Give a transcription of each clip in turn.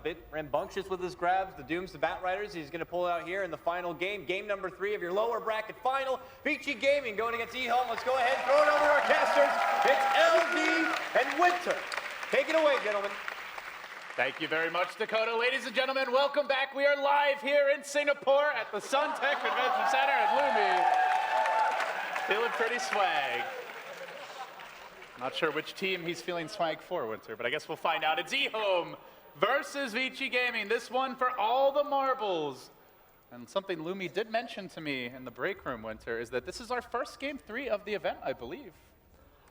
bit rambunctious with his grabs. The Dooms, the Batriders, he's going to pull it out here in the final game. Game number 3 of your lower bracket final. ViciGaming going against EHOME. Let's go ahead and throw it over to our casters. It's LD and Winter. Take it away, gentlemen. Thank you very much, Dakota. Ladies and gentlemen, welcome back. We are live here in Singapore at the Suntech Convention Center at Lumi. Feeling pretty swag. Not sure which team he's feeling swag for, Winter, but I guess we'll find out. It's EHOME versus ViciGaming. This one for all the marbles. And something Lumi did mention to me in the break room, Winter, is that this is our first game 3 of the event, I believe.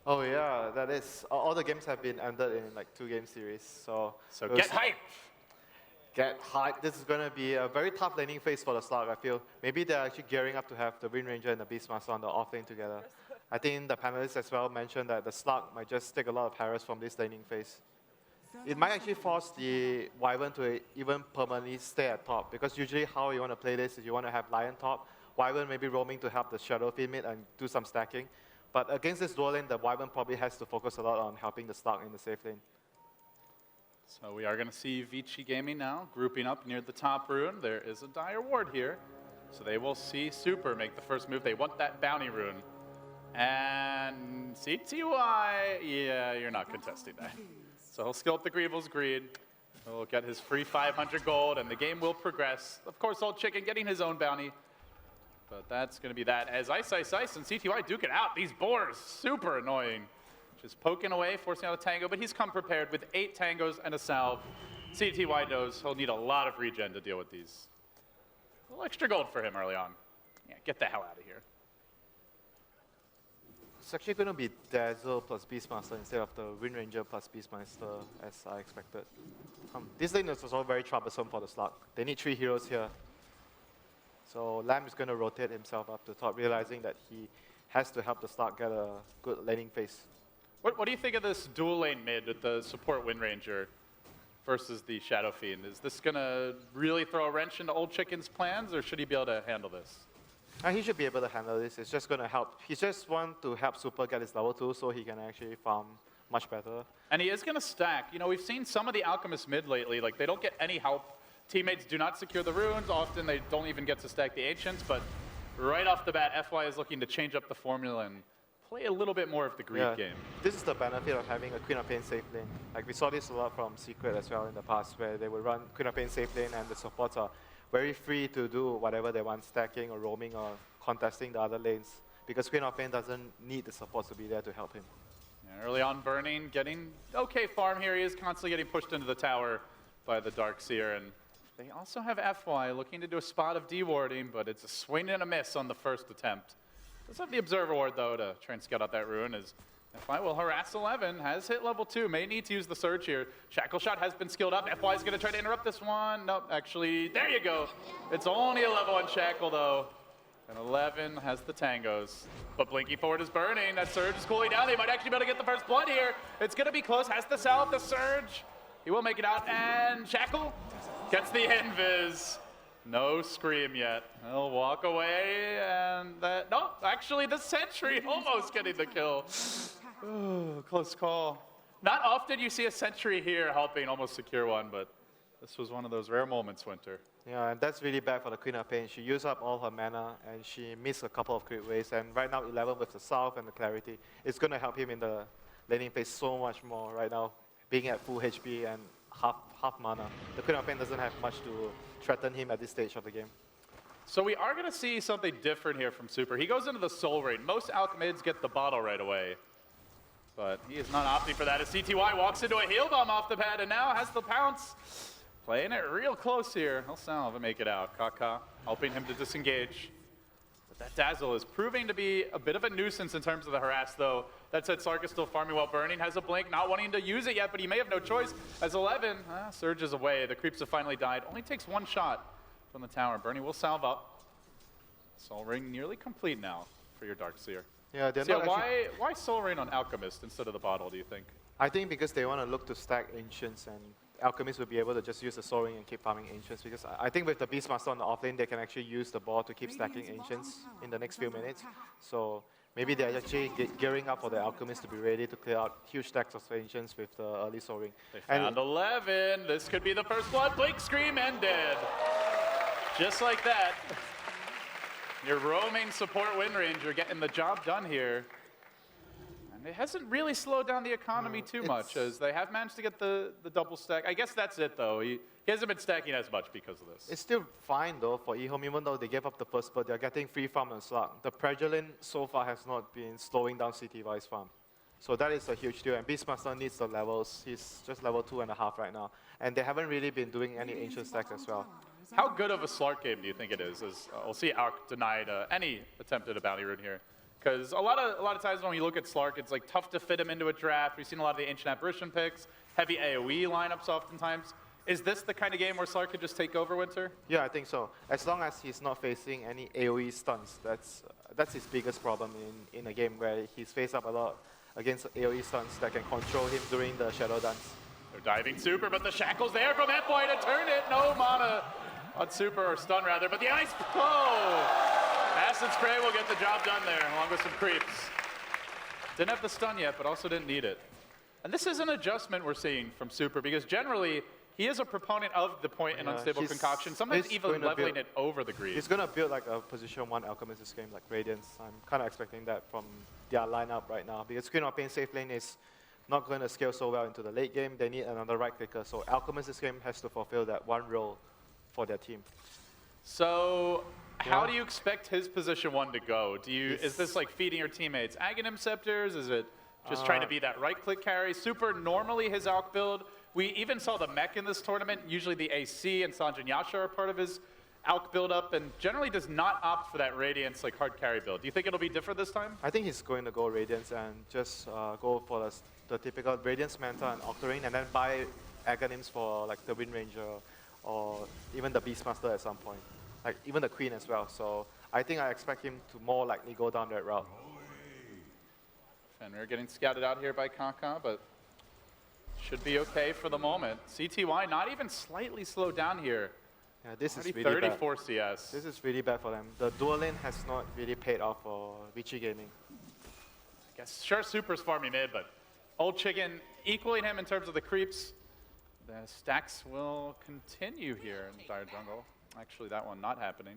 Oh yeah, that is. All the games have been ended in like 2-game series, so Get hyped! Get hyped. This is going to be a very tough laning phase for the Slug, I feel. Maybe they're actually gearing up to have the Wind Ranger and the Beastmaster on the off lane together. I think the panelists as well mentioned that the Slug might just take a lot of Harris from this laning phase. It might actually force the Wyvern to even permanently stay at top, because usually how you want to play this is you want to have Lion top, Wyvern maybe roaming to help the Shadow Fiend mid and do some stacking. But against this dual lane, the Wyvern probably has to focus a lot on helping the Slug in the safe lane. So we are going to see ViciGaming now grouping up near the top rune. There is a Dire Ward here, so they will see Super make the first move. They want that bounty rune. And CTY, yeah, you're not contesting that. So he'll skill up the Greevil's Greed. He'll get his free 500 gold, and the game will progress. Of course, Old Chicken getting his own bounty. But that's going to be that. As Ice and CTY duke it out. These boars, super annoying. Just poking away, forcing out a tango, but he's come prepared with 8 tangos and a salve. CTY knows he'll need a lot of regen to deal with these. A little extra gold for him early on. Yeah, get the hell out of here. It's actually going to be Dazzle plus Beastmaster instead of the Wind Ranger plus Beastmaster, as I expected. This lane is also very troublesome for the Slug. They need 3 heroes here. So Lamb is going to rotate himself up to top, realizing that he has to help the Slug get a good laning phase. What do you think of this dual lane mid with the support Wind Ranger versus the Shadow Fiend? Is this going to really throw a wrench into Old Chicken's plans, or should he be able to handle this? He should be able to handle this. It's just going to help. He just wants to help Super get his level 2 so he can actually farm much better. And he is going to stack. You know, we've seen some of the Alchemist mid lately. Like, they don't get any help. Teammates do not secure the runes. Often they don't even get to stack the Ancients. But right off the bat, FY is looking to change up the formula and play a little bit more of the greed game. This is the benefit of having a Queen of Pain safe lane. Like, we saw this a lot from Secret as well in the past, where they would run Queen of Pain safe lane and the supports are very free to do whatever they want, stacking or roaming or contesting the other lanes, because Queen of Pain doesn't need the supports to be there to help him. Yeah, early on, Burning getting okay farm here. He is constantly getting pushed into the tower by the Darkseer, and they also have FY looking to do a spot of dewarding, but it's a swing and a miss on the first attempt. Does have the Observer Ward, though, to try and scout out that rune, as FY will harass 11, has hit level 2, may need to use the Surge here. Shackle Shot has been skilled up. FY is going to try to interrupt this one. Nope, actually, there you go. It's only a level 1 Shackle, though. And 11 has the tangos. But Blinky Forward is burning. That Surge is cooling down. They might actually be able to get the first blood here. It's going to be close. Has the salve, the Surge. He will make it out. And Shackle gets the invis. No scream yet. He'll walk away. And that, no, actually the Sentry almost getting the kill. Ooh, close call. Not often you see a Sentry here helping almost secure one, but this was one of those rare moments, Winter. Yeah, and that's really bad for the Queen of Pain. She used up all her mana, and she missed a couple of crit waves. And right now, 11 with the Salve and the Clarity, it's going to help him in the laning phase so much more right now, being at full HP and half mana. The Queen of Pain doesn't have much to threaten him at this stage of the game. So we are going to see something different here from Super. He goes into the Soul Rain. Most Alchemids get the bottle right away, but he is not opting for that as CTY walks into a heal bomb off the pad and now has the pounce. Playing it real close here. He'll salve and make it out. Kaka helping him to disengage. But that Dazzle is proving to be a bit of a nuisance in terms of the harass, though. That said, Sark is still farming while Burning. Has a blink, not wanting to use it yet, but he may have no choice. As 11 surges away. The creeps have finally died. Only takes 1 shot from the tower. Burning will salve up. Soul Ring nearly complete now for your Darkseer. Yeah, they're So not actually... why Soul Ring on Alchemist instead of the bottle, do you think? I think because they want to look to stack Ancients, and Alchemists will be able to just use the Soul Ring and keep farming Ancients, because I think with the Beastmaster on the offlane, they can actually use the ball to keep stacking Ancients in the next few minutes. So maybe they're actually gearing up for the Alchemist to be ready to clear out huge stacks of ancients with the early soaring. They found 11. This could be the first blood. Blink Scream ended. Just like that. Your roaming support Wind Ranger getting the job done here. And it hasn't really slowed down the economy too much, as they have managed to get the double stack. I guess that's it, though. He hasn't been stacking as much because of this. It's still fine, though, for EHOME, even though they gave up the first, but they're getting free farm and slug. The Pregelin so far has not been slowing down CTY's farm. So that is a huge deal, and Beastmaster needs the levels. He's just level 2.5 right now. And they haven't really been doing any ancient stacks as well. How good of a Slark game do you think it is? We'll see Alk denied any attempt at a bounty rune here. Because a lot of times when you look at Slark, it's like tough to fit him into a draft. We've seen a lot of the Ancient Apparition picks, heavy AoE lineups oftentimes. Is this the kind of game where Slark could just take over Winter? Yeah, I think so. As long as he's not facing any AoE stuns, that's his biggest problem in a game where he's faced up a lot against AoE stuns that can control him during the Shadow Dance. They're diving super, but the Shackle's there from FY to turn it. No mana on super, or stun rather, but the ice, Acid Spray will get the job done there, along with some creeps. Didn't have the stun yet, but also didn't need it. And this is an adjustment we're seeing from super, because generally, he is a proponent of the point and unstable concoction, sometimes even leveling it over the greed. He's going to build like a position 1 Alchemist this game, like Radiance. I'm kind of expecting that from their lineup right now, because Queen of Pain safe lane is not going to scale so well into the late game. They need another right clicker, so Alchemist this game has to fulfill that one role for their team. So, how do you expect his position 1 to go? Is this like feeding your teammates Aghanim Scepters? Is it just trying to be that right-click carry? Super, normally his Alk build, we even saw the mech in this tournament. Usually the AC and Sanjin Yasha are part of his Alk build-up, and generally does not opt for that Radiance, like hard carry build. Do you think it'll be different this time? I think he's going to go Radiance and just go for the typical Radiance Manta and Octarine, and then buy Aghanims for like the Wind Ranger, or even the Beastmaster at some point. Like even the Queen as well. So I think I expect him to more likely go down that route. Fenrir getting scouted out here by Kaka, but should be okay for the moment. CTY not even slightly slowed down here. Yeah, this is really 34 bad. CS. This is really bad for them. The dual lane has not really paid off for ViciGaming. I guess sure Super's farming mid, but Old Chicken equaling him in terms of the creeps. The stacks will continue here in Dire Jungle. Actually, that one not happening.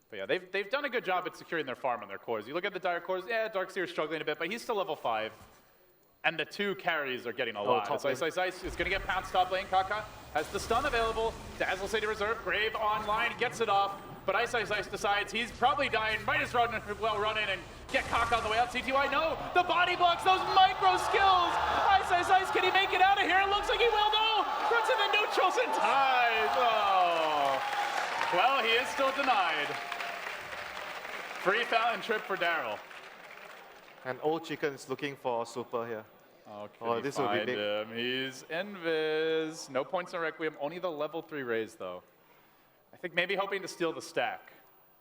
But yeah, they've done a good job at securing their farm and their cores. You look at the Dire cores, yeah, Darkseer's struggling a bit, but he's still level 5. And the 2 carries are getting a lot. Ice is going to get pounced top lane. Kaka has the stun available. Dazzle City Reserve, Grave online, gets it off. But Ice decides he's probably dying. Might as well run in and get Kaka on the way out. CTY, no! The body blocks, those micro skills! Ice, can he make it out of here? It looks like he will, no! Runs in the neutrals and ties! Oh! Well, he is still denied. Free fountain trip for Daryl. And Old Chicken is looking for super here. Oh, this will be big. Him? He's invis. No points on Requiem, only the level 3 raise though. I think maybe hoping to steal the stack,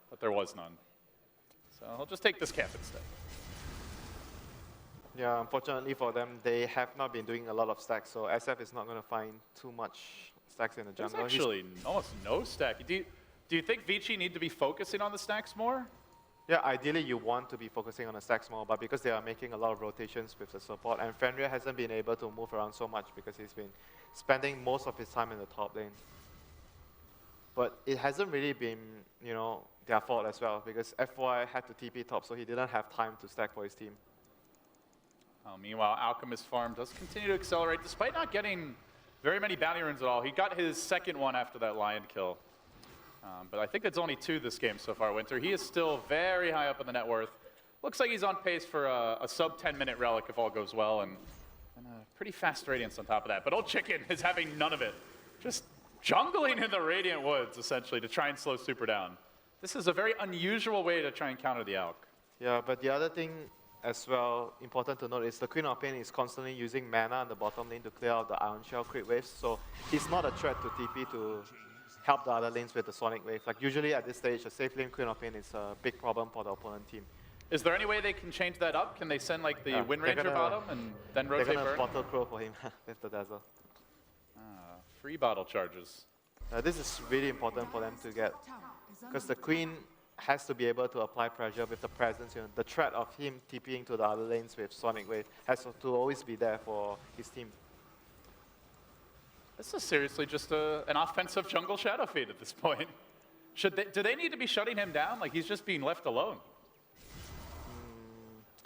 but there was none. So he'll just take this camp instead. Yeah, unfortunately for them, they have not been doing a lot of stacks, so SF is not going to find too much stacks in the jungle. There's actually almost no stack. Do you think Vici need to be focusing on the stacks more? Yeah, ideally you want to be focusing on the stacks more, but because they are making a lot of rotations with the support, and Fenrir hasn't been able to move around so much because he's been spending most of his time in the top lane. But it hasn't really been, you know, their fault as well, because FY had to TP top, so he didn't have time to stack for his team. Meanwhile, Alchemist farm does continue to accelerate, despite not getting very many bounty runes at all. He got his second one after that lion kill. But I think it's only 2 this game so far, Winter. He is still very high up in the net worth. Looks like he's on pace for a sub 10-minute relic if all goes well, and a pretty fast Radiance on top of that. But Old Chicken is having none of it. Just jungling in the Radiant Woods, essentially, to try and slow Super down. This is a very unusual way to try and counter the Alk. Yeah, but the other thing as well, important to note, is the Queen of Pain is constantly using mana on the bottom lane to clear out the Iron Shell crit waves, so he's not a threat to TP to help the other lanes with the Sonic Wave. Like usually at this stage, a safe lane Queen of Pain is a big problem for the opponent team. Is there any way they can change that up? Can they send like the Wind Ranger bottom and then rotate They're gonna burn? bottle crow for him with the Dazzle. Free bottle charges. This is really important for them to get, because the Queen has to be able to apply pressure with the presence. You know, the threat of him TPing to the other lanes with Sonic Wave has to always be there for his team. This is seriously just an offensive jungle Shadow Fiend at this point. Do they need to be shutting him down? Like, he's just being left alone.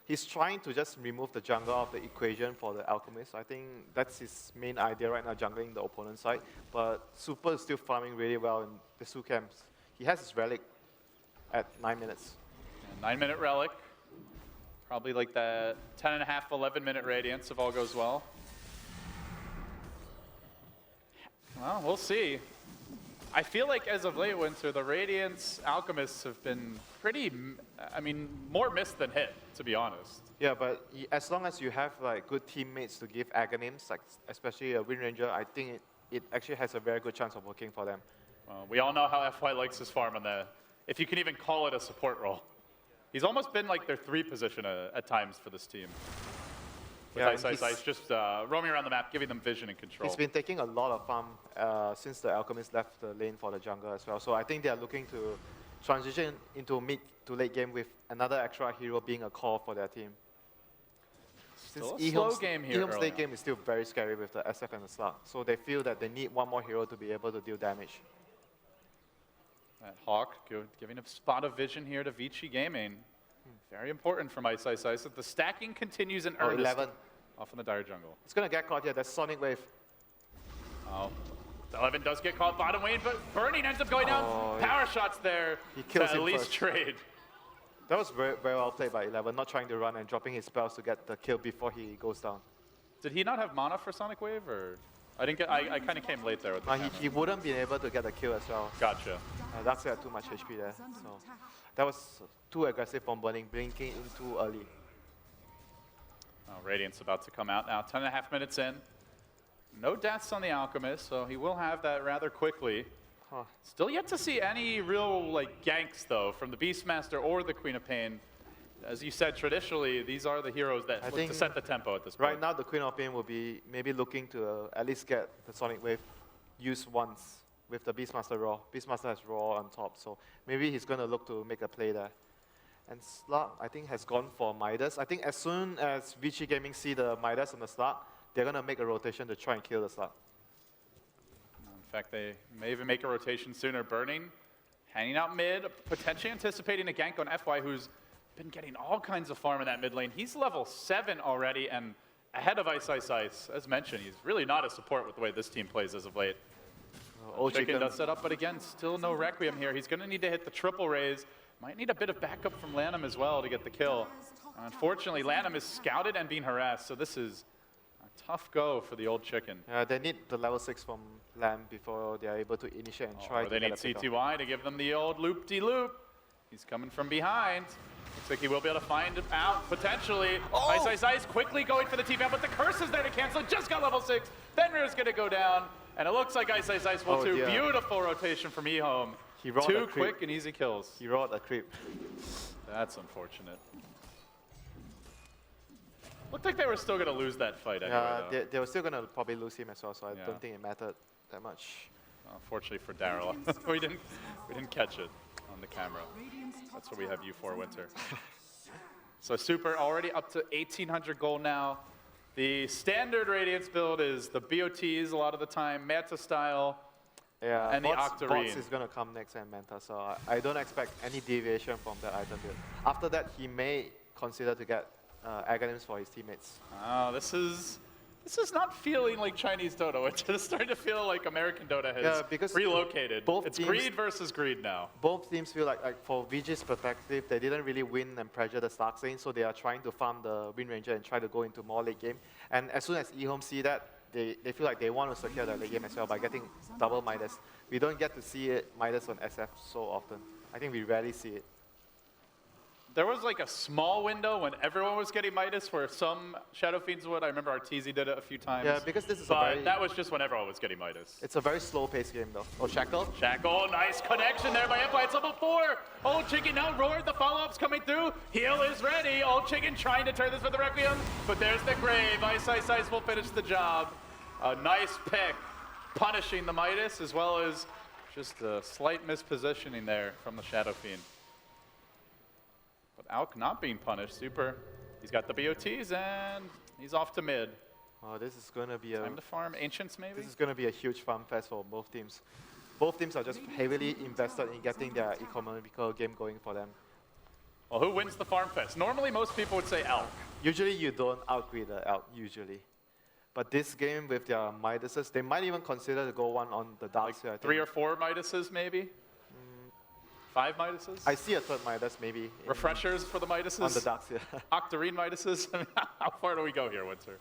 He's trying to just remove the jungle of the equation for the Alchemist. I think that's his main idea right now, jungling the opponent's side. But Super is still farming really well in the 2 camps. He has his relic at 9 minutes. Yeah, 9-minute relic. Probably like the 10.5, 11-minute radiance if all goes well. Well, we'll see. I feel like as of late, Winter, the Radiance Alchemists have been pretty, I mean, more missed than hit, to be honest. Yeah, but as long as you have like good teammates to give Aghanims, like especially a Wind Ranger, I think it actually has a very good chance of working for them. We all know how FY likes his farm in the, if you can even call it a support role. He's almost been like their 3 position at times for this team. With Ice just roaming around the map, giving them vision and control. He's been taking a lot of farm since the Alchemist left the lane for the jungle as well. So I think they are looking to transition into mid to late game with another extra hero being a core for their team. Still a slow game here. EHOME's late game is still very scary with the SF and the Slug. So they feel that they need one more hero to be able to deal damage. That Hawk giving a spot of vision here to ViciGaming. Very important from Ice. The stacking continues in earnest. 11. Off in the dire jungle. It's going to get caught here. That's Sonic Wave. Oh. 11 does get caught bottom lane, but Burning ends up going down. Power shots there. He kills to him at least first. Trade. That was very, very well played by 11, not trying to run and dropping his spells to get the kill before he goes down. Did he not have mana for Sonic Wave, or I didn't get? I kind of came late there with the he wouldn't be able to get the kill as well. Gotcha. That's got too much HP there. So that was too aggressive from Burning, blinking in too early. Oh, Radiant's about to come out now. 10.5 minutes in. No deaths on the Alchemist, so he will have that rather quickly. Still yet to see any real like ganks though from the Beastmaster or the Queen of Pain. As you said, traditionally these are the heroes that look to set the tempo at this point. Right now, the Queen of Pain will be maybe looking to at least get the Sonic Wave used once with the Beastmaster Raw. Beastmaster has Raw on top, so maybe he's going to look to make a play there. And Slug, I think, has gone for Midas. I think as soon as ViciGaming see the Midas and the Slug, they're going to make a rotation to try and kill the Slug. In fact, they may even make a rotation sooner. Burning, hanging out mid, potentially anticipating a gank on FY, who's been getting all kinds of farm in that mid lane. He's level 7 already and ahead of Ice. As mentioned, he's really not a support with the way this team plays as of late. Old Chicken does set up, but again, still no Requiem here. He's going to need to hit the triple raise. Might need a bit of backup from Lanham as well to get the kill. Unfortunately, Lanham is scouted and being harassed, so this is a tough go for the old Chicken. They need the level 6 from Lamb before they are able to initiate and try to they need CTY to give them the old loop-de-loop. He's coming from behind. Looks like he will be able to find him out, potentially. Ice quickly going for the T-Fan, but the curse is there to cancel. Just got level 6. Fenrir's going to go down, and it looks like Ice will too. Dear. Beautiful rotation from EHOME. He rolled Two a creep. quick and easy kills. He rolled a creep. That's unfortunate. Looked like they were still going to lose that fight anyway, though. They were still going to probably lose him as well, so I don't think it mattered that much. Unfortunately for Daryl, we didn't catch it on the camera. That's what we have you for, Winter. So Super already up to 1,800 gold now. The standard Radiance build is the BOTs a lot of the time, Manta style, and the Octarine. Bots is going to come next and Manta, so I don't expect any deviation from that item build. After that, he may consider to get Aghanims for his teammates. Oh, this is not feeling like Chinese Dota. It's just starting to feel like American Dota has relocated. It's teams, greed versus greed now. Both teams feel like for VG's perspective, they didn't really win and pressure the Stark lane, so they are trying to farm the Wind Ranger and try to go into more late game. And as soon as EHOME see that, they feel like they want to secure the late game as well by getting double Midas. We don't get to see it Midas on SF so often. I think we rarely see it. There was like a small window when everyone was getting Midas where some Shadow Fiends would. I remember Arteezy did it a few times. Yeah, because this is that was just when everyone was getting Midas. It's a very slow-paced game, though. Oh, Shackle? Shackle, nice connection there by FY. It's level 4. Old Chicken now roared. The follow-up's coming through. Heal is ready. Old Chicken trying to turn this for the Requiem, but there's the grave. Ice will finish the job. A nice pick, punishing the Midas, as well as just a slight mispositioning there from the Shadow Fiend. But Alk not being punished, super. He's got the BOTs and he's off to mid. Oh, this is going to be Time to farm Ancients maybe? this is going to be a huge farm fest for both teams. Both teams are just heavily invested in getting their economical game going for them. Well, who wins the farm fest? Normally most people would say Alk. Usually you don't outgrid the Elk, usually. But this game with their Midases, they might even consider to go one on the Darks here, I think. 3 or 4 Midases maybe? 5 Midases? I see a third Midas maybe. Refreshers for the Midases? On the Darks, yeah. Octarine Midases? I mean, how far do we go here, Winter?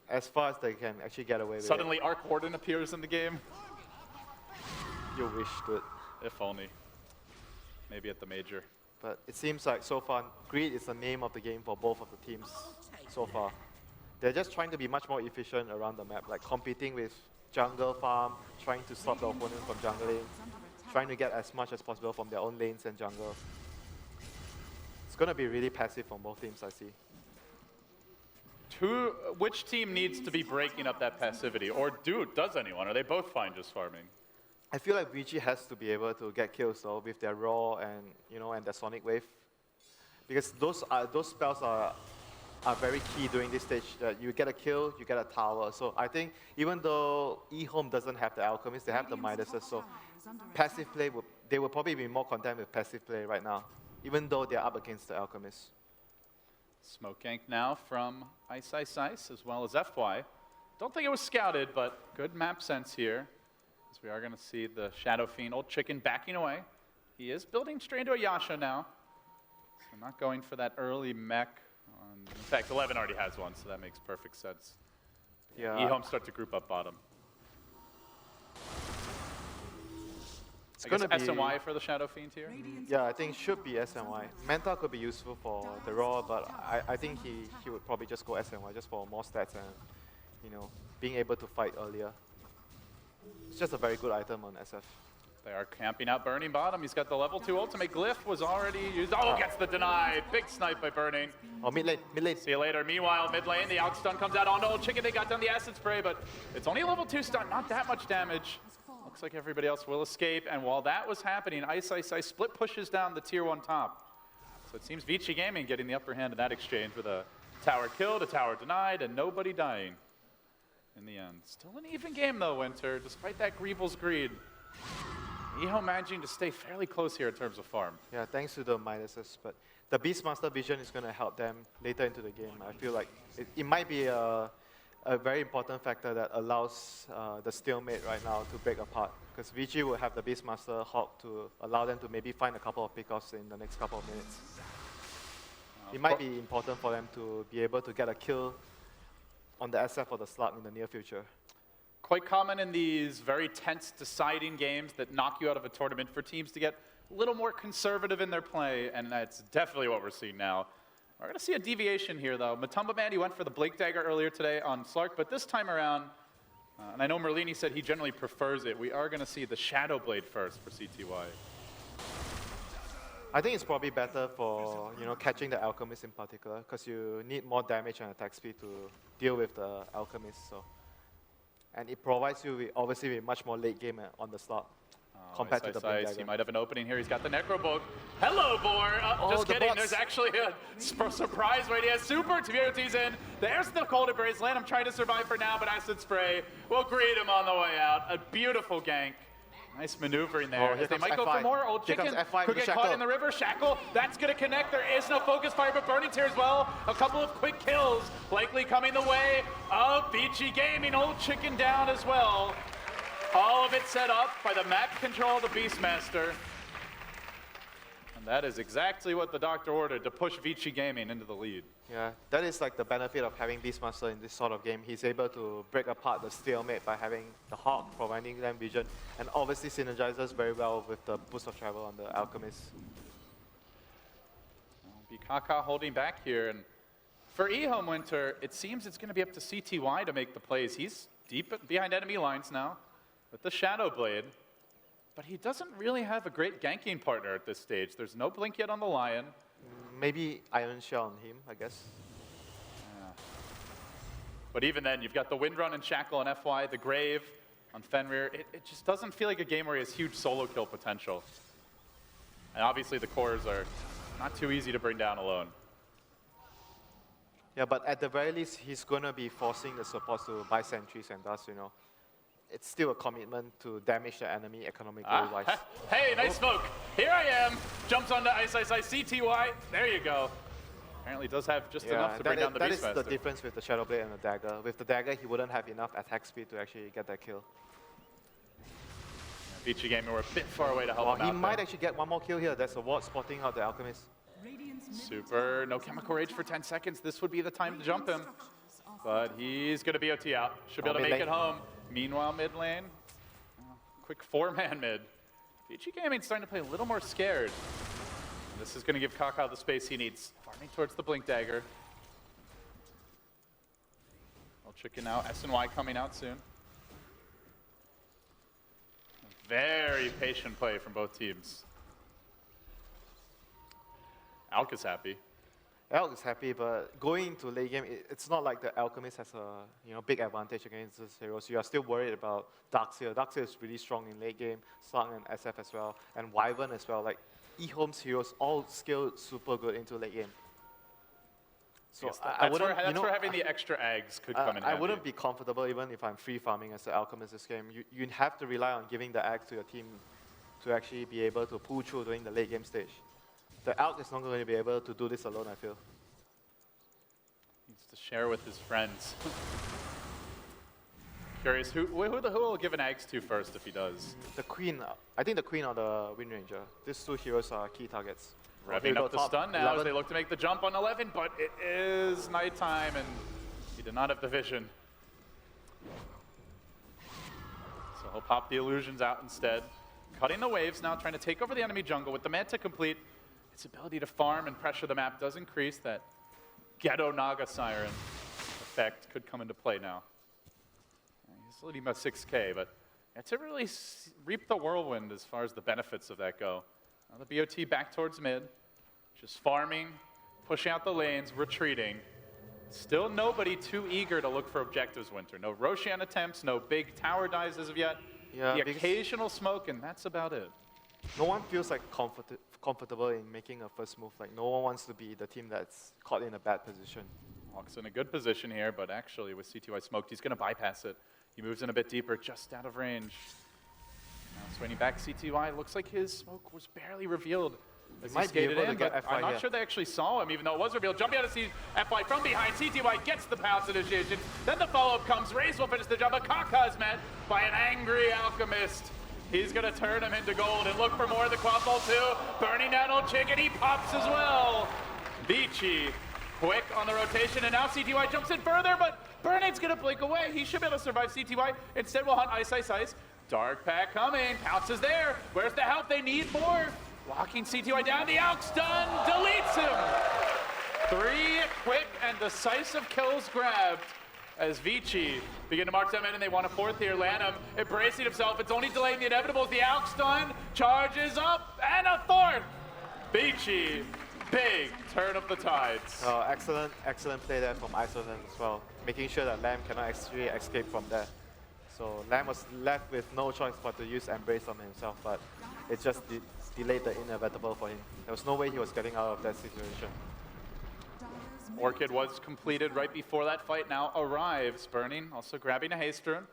As far as they can actually get away with Suddenly Arc Warden appears in the game? it. You wish, dude. If only. Maybe at the major. But it seems like so far, greed is the name of the game for both of the teams so far. They're just trying to be much more efficient around the map, like competing with jungle farm, trying to stop the opponent from jungling, trying to get as much as possible from their own lanes and jungle. It's going to be really passive from both teams, I see. Which team needs to be breaking up that passivity? Or does anyone? Are they both fine just farming? I feel like VG has to be able to get kills though with their Raw and and their Sonic Wave, because those spells are very key during this stage. That you get a kill, you get a tower. So I think even though EHOME doesn't have the Alchemist, they have the Midases. So passive play, they will probably be more content with passive play right now, even though they're up against the Alchemist. Smoke gank now from Ice as well as FY. Don't think it was scouted, but good map sense here. As we are going to see the Shadow Fiend, old chicken, backing away. He is building straight into a Yasha now. So not going for that early mech. In fact, 11 already has one, so that makes perfect sense. Yeah. EHOME start to group up bottom. It's I guess gonna be SNY for the Shadow Fiend here. Yeah, I think should be SNY. Manta could be useful for the Raw, but I think he would probably just go SNY just for more stats and being able to fight earlier. It's just a very good item on SF. They are camping out Burning bottom. He's got the level 2 ultimate. Glyph was already used. Oh, gets the denied. Big snipe by Burning. Oh, mid lane. See you later. Meanwhile, mid lane, the Alk stun comes out. Oh no, Chicken, they got down the acid spray, but it's only a level 2 stun, not that much damage. Looks like everybody else will escape, and while that was happening, Ice split pushes down the tier 1 top. So it seems ViciGaming getting the upper hand in that exchange with a tower killed, a tower denied, and nobody dying in the end. Still an even game though, Winter, despite that Greevil's greed. EHOME managing to stay fairly close here in terms of farm. Yeah, thanks to the Midases, but the Beastmaster vision is going to help them later into the game. I feel like it might be a very important factor that allows the stalemate right now to break apart, because VG will have the Beastmaster Hawk to allow them to maybe find a couple of pickoffs in the next couple of minutes. It might be important for them to be able to get a kill on the SF or the Slug in the near future. Quite common in these very tense deciding games that knock you out of a tournament for teams to get a little more conservative in their play, and that's definitely what we're seeing now. We're going to see a deviation here, though. Matumba Man, he went for the Blink Dagger earlier today on Slark, but this time around, and I know Merlini said he generally prefers it, we are going to see the Shadow Blade first for CTY. I think it's probably better for catching the Alchemist in particular, because you need more damage and attack speed to deal with the Alchemist. So, and it provides you with, obviously with much more late game on the slot compared to the Blink Dagger. He might have an opening here. He's got the Necro Book. Hello, Boar. Just kidding. Bots. There's actually a surprise right here. Super TVOT's in. There's the Cold Embrace. Land, I'm trying to survive for now, but Acid Spray will greet him on the way out. A beautiful gank. Nice maneuvering there. Here They comes might go F5. for more. Old Here Chicken comes F5 could with get caught Shackle. in the river. Shackle, that's going to connect. There is no focus fire, but Burning's here as well. A couple of quick kills likely coming the way of ViciGaming. Old Chicken down as well. All of it set up by the map control of the Beastmaster. And that is exactly what the doctor ordered, to push ViciGaming into the lead. Yeah, that is like the benefit of having Beastmaster in this sort of game. He's able to break apart the stalemate by having the Hawk providing them vision, and obviously synergizes very well with the boost of travel on the Alchemist. BKK holding back here, and for EHOME Winter, it seems it's going to be up to CTY to make the plays. He's deep behind enemy lines now with the Shadow Blade, but he doesn't really have a great ganking partner at this stage. There's no blink yet on the Lion. Maybe Iron Shell on him, I guess. Yeah. But even then, you've got the Windrun and Shackle on FY, the Grave on Fenrir. It just doesn't feel like a game where he has huge solo kill potential. And obviously the cores are not too easy to bring down alone. Yeah, but at the very least, he's going to be forcing the supports to buy sentries, and thus, you know, it's still a commitment to damage the enemy economically wise. Hey, nice smoke. Here I am. Jumps onto Ice, CTY. There you go. Apparently does have just enough to bring down the Beastmaster. That is the difference with the Shadow Blade and the Dagger. With the Dagger, he wouldn't have enough attack speed to actually get that kill. Yeah, ViciGaming were a bit far away to help him out. He might actually get one more kill here. There's a ward spotting out the Alchemist. Super, no Chemical Rage for 10 seconds. This would be the time to jump him. But he's going to BOT out. Should be able to make it home. Meanwhile, mid lane, quick 4-man mid. ViciGaming starting to play a little more scared. And this is going to give Kaka the space he needs. Farming towards the Blink Dagger. Well, chicken out. S&Y coming out soon. Very patient play from both teams. Alk is happy. Alk is happy, but going into late game, it's not like the Alchemist has a big advantage against these heroes. You are still worried about Darkseer. Darkseer is really strong in late game, Slug and SF as well, and Wyvern as well. Like EHOME's heroes all scaled super good into late game. So that's where having the extra eggs could come in handy. I wouldn't be comfortable even if I'm free farming as the Alchemist this game. You have to rely on giving the eggs to your team to actually be able to pull through during the late game stage. The Alk is not going to be able to do this alone, I feel. Needs to share with his friends. Curious, who will give an eggs to first if he does? The Queen. I think the Queen or the Wind Ranger. These two heroes are key targets. Revving up the stun now as they look to make the jump on 11, but it is nighttime and he did not have the vision. So he'll pop the illusions out instead. Cutting the waves now, trying to take over the enemy jungle with the Manta complete. Its ability to farm and pressure the map does increase. That Ghetto Naga Siren effect could come into play now. He's leading by 6K, but to really reap the whirlwind as far as the benefits of that go. Now the BOT back towards mid, just farming, pushing out the lanes, retreating. Still nobody too eager to look for objectives, Winter. No Roshan attempts, no big tower dives as of yet. Yeah, the occasional smoke, and that's about it. No one feels like comfortable in making a first move. Like no one wants to be the team that's caught in a bad position. Hawk's in a good position here, but actually with CTY smoked, he's going to bypass it. He moves in a bit deeper, just out of range. Now swinging back CTY, looks like his smoke was barely revealed as he skated in, but I'm not sure they actually saw him, even though it was revealed. Jumping out of FY from behind, CTY gets the pounce initiation. Then the follow-up comes, Race will finish the jump, but Kaka is met by an angry Alchemist. He's going to turn him into gold and look for more of the quad ball too. Burning down old chicken, he pops as well. Vici, quick on the rotation, and now CTY jumps in further, but Burning's going to blink away. He should be able to survive CTY. Instead, we'll hunt Ice. Dark Pack coming, Pounce is there. Where's the help? They need more. Locking CTY down, the Alk stun deletes him. 3 quick and decisive kills grabbed as Vici begin to march them in, and they want a 4th here. Lanham embracing himself. It's only delaying the inevitable. The Alk stun charges up, and a 4th. Vici, big turn of the tides. Oh, excellent play there from Isolation as well, making sure that Lamb cannot actually escape from there. So Lamb was left with no choice but to use Embrace on himself, but it just delayed the inevitable for him. There was no way he was getting out of that situation. Orchid was completed right before that fight now arrives. Burning, also grabbing a haste rune.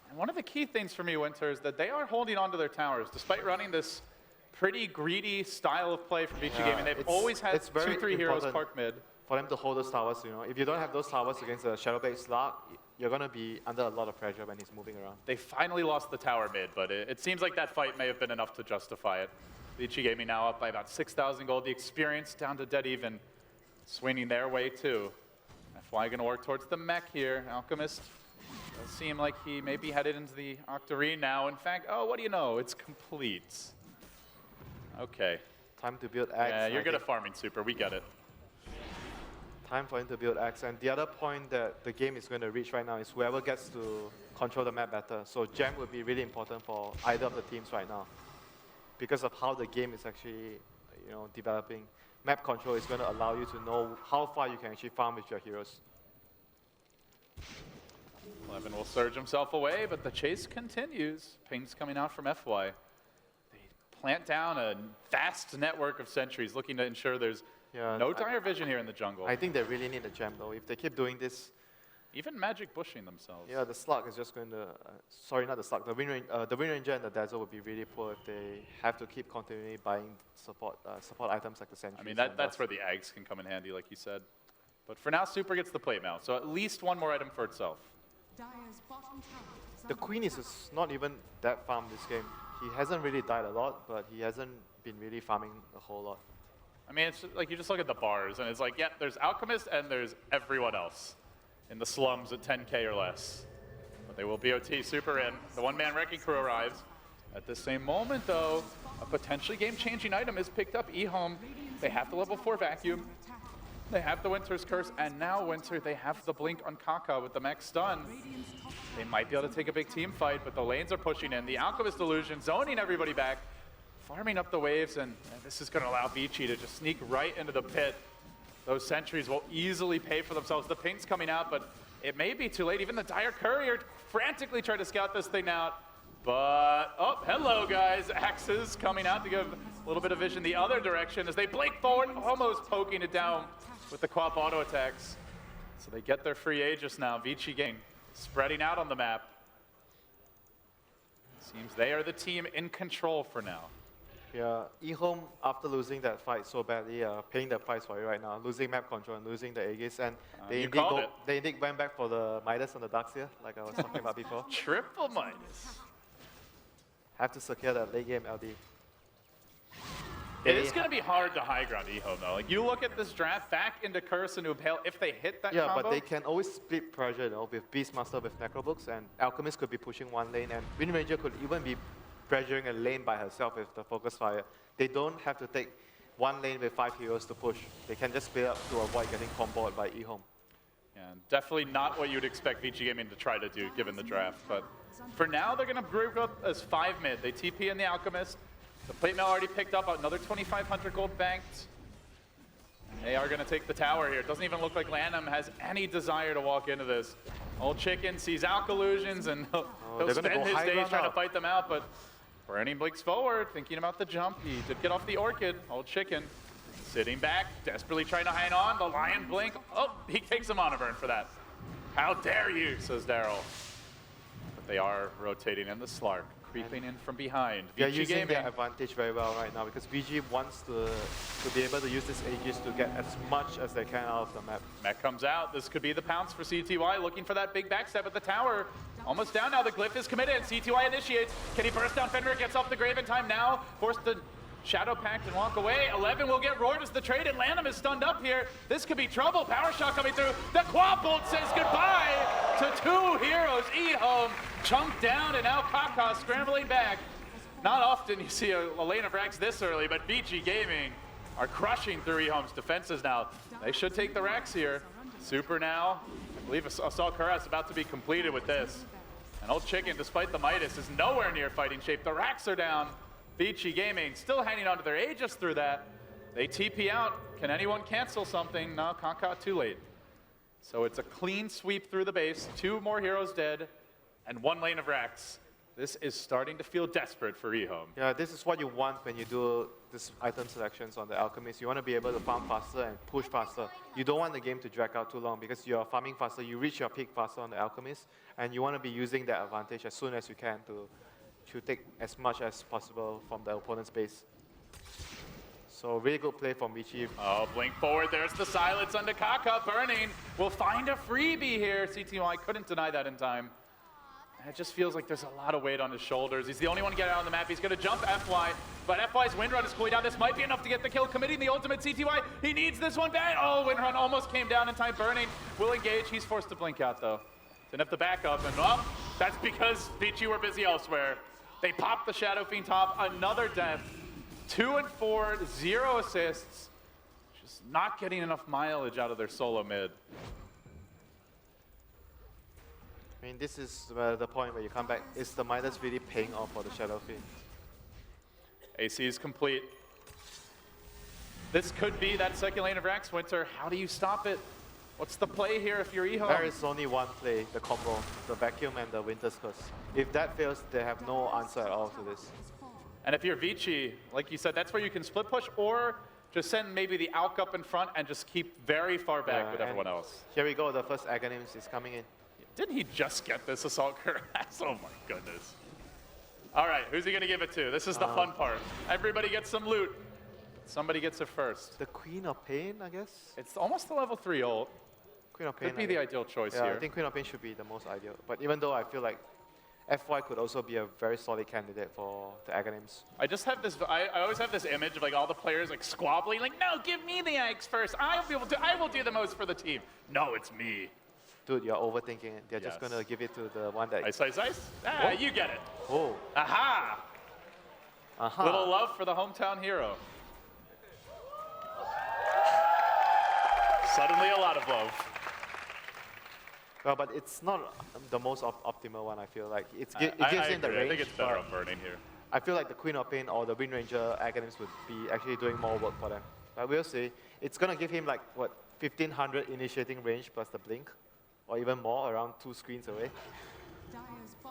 And one of the key things for me, Winter, is that they are holding on to their towers. Despite running this pretty greedy style of play from ViciGaming, they've always had 2-3 heroes park mid. For them to hold those towers, if you don't have those towers against a Shadowblade Slug, you're going to be under a lot of pressure when he's moving around. They finally lost the tower mid, but it seems like that fight may have been enough to justify it. ViciGaming now up by about 6,000 gold. The experience down to dead even. Swinging their way too. FY going to work towards the mech here. Alchemist does seem like he may be headed into the Octarine now. In fact, oh, what do you know? It's complete. Okay. Time to build X. Yeah, you're good at farming, Super. We get it. Time for him to build X. And the other point that the game is going to reach right now is whoever gets to control the map better. So Gem would be really important for either of the teams right now because of how the game is actually developing. Map control is going to allow you to know how far you can actually farm with your heroes. 11 will surge himself away, but the chase continues. Pings coming out from FY. They plant down a vast network of sentries looking to ensure there's no dire vision here in the jungle. I think they really need a gem though. If they keep doing this, even Magic bushing themselves. yeah, the slug is just going to. Sorry, not the slug. The Wind Ranger and the Dazzle would be really poor if they have to keep continually buying support items like the sentries. I mean, that's where the Ags can come in handy, like you said. But for now, Super gets the plate mail, so at least one more item for itself. The Queen is not even that farmed this game. He hasn't really died a lot, but he hasn't been really farming a whole lot. I mean, it's like you just look at the bars, and it's like, yeah, there's Alchemist and there's everyone else in the slums at 10K or less. But they will BOT Super in. The one-man wrecking crew arrives. At the same moment, though, a potentially game-changing item is picked up. EHOME, they have the level 4 vacuum. They have the Winter's Curse, and now Winter, they have the blink on Kaka with the max stun. They might be able to take a big team fight, but the lanes are pushing in. The Alchemist Illusion zoning everybody back, farming up the waves, and this is going to allow Vici to just sneak right into the pit. Those sentries will easily pay for themselves. The pink's coming out, but it may be too late. Even the Dire Courier frantically trying to scout this thing out. But, oh, hello, guys. Axes coming out to give a little bit of vision the other direction as they blink forward, almost poking it down with the co-op auto attacks. So they get their free Aegis now. ViciGaming spreading out on the map. Seems they are the team in control for now. Yeah, EHOME, after losing that fight so badly, paying the price for it right now, losing map control and losing the Aegis, and they indeed went back for the Midas on the Darkseer, like I was talking about before. Triple Midas. Have to secure that late game LD. It is going to be hard to high ground EHOME though. Like you look at this draft back into Curse and Impale, if they hit that combo. Yeah, but they can always split pressure, you know, with Beastmaster with Necrobooks, and Alchemist could be pushing one lane, and Wind Ranger could even be pressuring a lane by herself with the focus fire. They don't have to take one lane with 5 heroes to push. They can just split up to avoid getting comboed by EHOME. Yeah, definitely not what you'd expect ViciGaming to try to do given the draft. But for now, they're going to group up as 5 mid. They TP in the Alchemist. The plate mail already picked up another 2,500 gold banked. And they are going to take the tower here. It doesn't even look like Lanham has any desire to walk into this. Old Chicken sees Alch Illusions and he'll spend his days trying to fight them out. But Burning blinks forward, thinking about the jump. He did get off the Orchid. Old Chicken sitting back, desperately trying to hang on. The Lion blink. Oh, he takes him on a burn for that. How dare you, says Daryl. But they are rotating in the Slark, creeping in from behind. They're using their advantage very well right now because VG wants to be able to use this Aegis to get as much as they can out of the map. Mech comes out. This could be the pounce for CTY, looking for that big backstab at the tower. Almost down now. The Glyph is committed. CTY initiates. Can he burst down Fenrir? Gets off the grave in time now. Forced to Shadow Pact and walk away. 11 will get roared as the trade, and Lanham is stunned up here. This could be trouble. Power shot coming through. The Quad Bolt says goodbye to 2 heroes. EHOME chunked down, and now Kaka scrambling back. Not often you see a lane of racks this early, but ViciGaming are crushing through EHOME's defenses now. They should take the racks here. Super now. I believe Assault Kuras about to be completed with this. And Old Chicken, despite the Midas, is nowhere near fighting shape. The racks are down. ViciGaming still hanging on to their Aegis through that. They TP out. Can anyone cancel something? No, Kaka too late. So it's a clean sweep through the base. 2 more heroes dead and 1 lane of racks. This is starting to feel desperate for EHOME. Yeah, this is what you want when you do this item selections on the Alchemist. You want to be able to farm faster and push faster. You don't want the game to drag out too long because you're farming faster. You reach your peak faster on the Alchemist, and you want to be using that advantage as soon as you can to take as much as possible from the opponent's base. So really good play from Vici. Oh, blink forward. There's the silence under Kaka. Burning will find a freebie here. CTY couldn't deny that in time. And it just feels like there's a lot of weight on his shoulders. He's the only one to get out on the map. He's going to jump FY, but FY's Windrun is cooling down. This might be enough to get the kill. Committing the ultimate CTY. He needs this one back. Oh, Windrun almost came down in time. Burning will engage. He's forced to blink out, though. Didn't have to back up, and oh, that's because Vici were busy elsewhere. They popped the Shadow Fiend top, another death. 2 and 4, 0 assists. Just not getting enough mileage out of their solo mid. I mean, this is the point where you come back. Is the Midas really paying off for the Shadow Fiend? AC is complete. This could be that second lane of Rax. Winter, how do you stop it? What's the play here if you're EHOME? There is only one play, the combo, the Vacuum and the Winter's Curse. If that fails, they have no answer at all to this. And if you're Vici, like you said, that's where you can split push or just send maybe the Alk up in front and just keep very far back with everyone else. Here we go, the first Aghanims is coming in. Didn't he just get this Assault Cuirass? Oh my goodness. All right, who's he gonna give it to? This is the fun part. Everybody gets some loot. Somebody gets it first. The Queen of Pain, I guess? It's almost the level 3 ult. Queen of Pain. Could be the ideal choice yeah, here. I think Queen of Pain should be the most ideal. But even though I feel like FY could also be a very solid candidate for the Aghanims. I just have this, I always have this image of like all the players like squabbling, like, no, give me the eggs first. I will do the most for the team. No, it's me. Dude, you're overthinking it. They're just Yes. going to give it to the one that... Ice. Ah, What? you get it. Oh. Aha! Aha. Little love for the hometown hero. Suddenly a lot of love. Well, but it's not the most optimal one, I feel like. It gives I him the agree. range. I think it's better but on Burning here. I feel like the Queen of Pain or the Wind Ranger Aghanims would be actually doing more work for them. But we'll see. It's going to give him like, what, 1500 initiating range plus the blink? Or even more, around 2 screens away.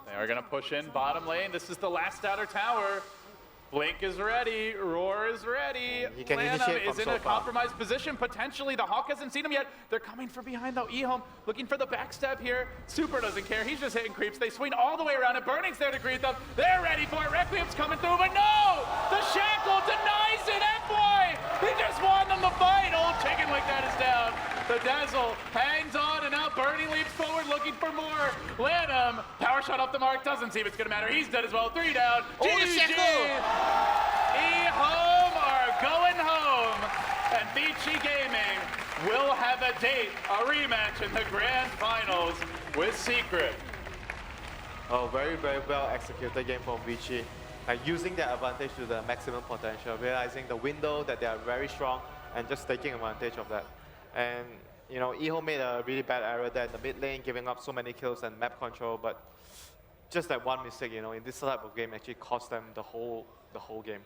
They are going to push in bottom lane. This is the last outer tower. Blink is ready. Roar is ready. He can Lanham initiate is from in so a far. compromised position, potentially. The Hawk hasn't seen him yet. They're coming from behind, though. EHOME looking for the backstab here. Super doesn't care. He's just hitting creeps. They swing all the way around, and Burning's there to greet them. They're ready for it. Requiem's coming through, but no! The Shackle denies it. FY! He just won them the fight. Old chicken like that is down. The Dazzle hangs on, and now Burning leaps forward looking for more. Lanham, power shot off the mark. Doesn't seem it's going to matter. He's dead as well. 3 down. Oh, the GG! Shackle! EHOME are going home, and ViciGaming will have a date, a rematch in the grand finals with Secret. Oh, very, very well executed game from Vici. Like using their advantage to the maximum potential, realizing the window that they are very strong and just taking advantage of that. And, you know, EHOME made a really bad error there in the mid lane, giving up so many kills and map control, but just that one mistake, you know, in this type of game actually cost them the whole game.